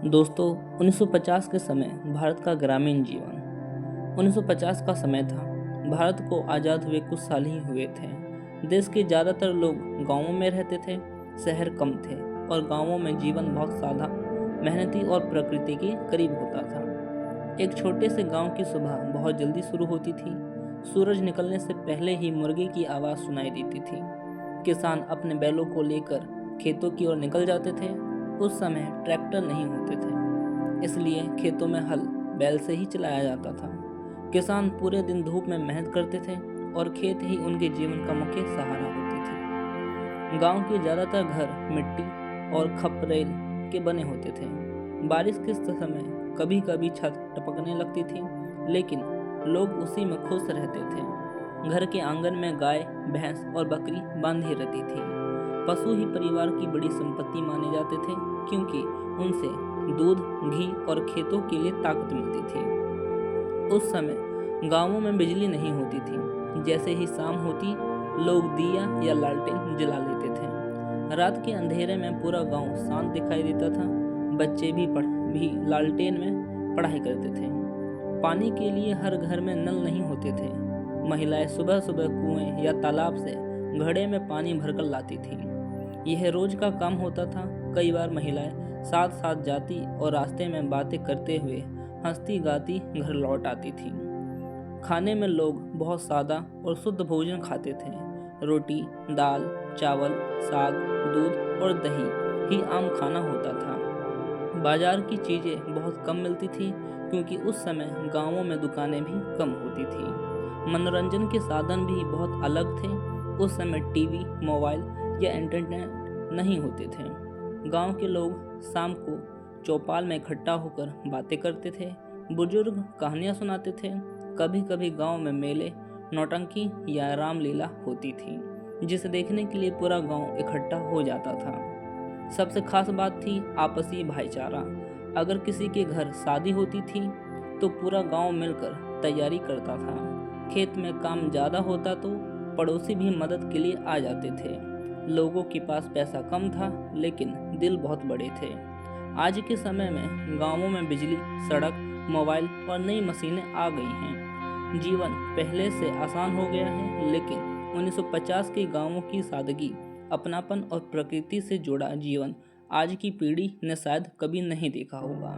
दोस्तों 1950 के समय भारत का ग्रामीण जीवन। 1950 का समय था। भारत को आज़ाद हुए कुछ साल ही हुए थे। देश के ज़्यादातर लोग गांवों में रहते थे, शहर कम थे और गांवों में जीवन बहुत सादा, मेहनती और प्रकृति के करीब होता था। एक छोटे से गांव की सुबह बहुत जल्दी शुरू होती थी। सूरज निकलने से पहले ही मुर्गे की आवाज़ सुनाई देती थी। किसान अपने बैलों को लेकर खेतों की ओर निकल जाते थे। उस समय ट्रैक्टर नहीं होते थे, इसलिए खेतों में हल बैल से ही चलाया जाता था। किसान पूरे दिन धूप में मेहनत करते थे और खेत ही उनके जीवन का मुख्य सहारा होती थी। गांव के ज़्यादातर घर मिट्टी और खपरेल के बने होते थे। बारिश के समय कभी कभी छत टपकने लगती थी, लेकिन लोग उसी में खुश रहते थे। घर के आंगन में गाय, भैंस और बकरी बांधी रहती थी। पशु ही परिवार की बड़ी संपत्ति माने जाते थे, क्योंकि उनसे दूध, घी और खेतों के लिए ताकत मिलती थी। उस समय गांवों में बिजली नहीं होती थी। जैसे ही शाम होती, लोग दिया या लालटेन जला लेते थे। रात के अंधेरे में पूरा गांव शांत दिखाई देता था। बच्चे भी लालटेन में पढ़ाई करते थे। पानी के लिए हर घर में नल नहीं होते थे। महिलाएं सुबह सुबह कुएं या तालाब से घड़े में पानी भरकर लाती थी। यह रोज का काम होता था। कई बार महिलाएं साथ साथ जाती और रास्ते में बातें करते हुए हंसती गाती घर लौट आती थी। खाने में लोग बहुत सादा और शुद्ध भोजन खाते थे। रोटी, दाल, चावल, साग, दूध और दही ही आम खाना होता था। बाजार की चीज़ें बहुत कम मिलती थी, क्योंकि उस समय गांवों में दुकानें भी कम होती थी। मनोरंजन के साधन भी बहुत अलग थे। उस समय टीवी, मोबाइल या इंटरनेट नहीं होते थे। गांव के लोग शाम को चौपाल में इकट्ठा होकर बातें करते थे। बुजुर्ग कहानियां सुनाते थे। कभी कभी गांव में मेले, नौटंकी या रामलीला होती थी, जिसे देखने के लिए पूरा गांव इकट्ठा हो जाता था। सबसे खास बात थी आपसी भाईचारा। अगर किसी के घर शादी होती थी तो पूरा गांव मिलकर तैयारी करता था। खेत में काम ज़्यादा होता तो पड़ोसी भी मदद के लिए आ जाते थे। लोगों के पास पैसा कम था, लेकिन दिल बहुत बड़े थे। आज के समय में गांवों में बिजली, सड़क, मोबाइल और नई मशीनें आ गई हैं। जीवन पहले से आसान हो गया है, लेकिन 1950 के गांवों की सादगी, अपनापन और प्रकृति से जुड़ा जीवन आज की पीढ़ी ने शायद कभी नहीं देखा होगा।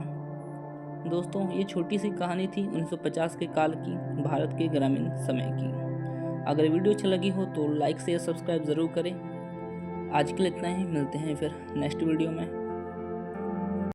दोस्तों, ये छोटी सी कहानी थी 1950 के काल की, भारत के ग्रामीण समय की। अगर वीडियो अच्छी लगी हो तो लाइक, शेयर, सब्सक्राइब ज़रूर करें। आज के लिए इतना ही। मिलते हैं फिर नेक्स्ट वीडियो में।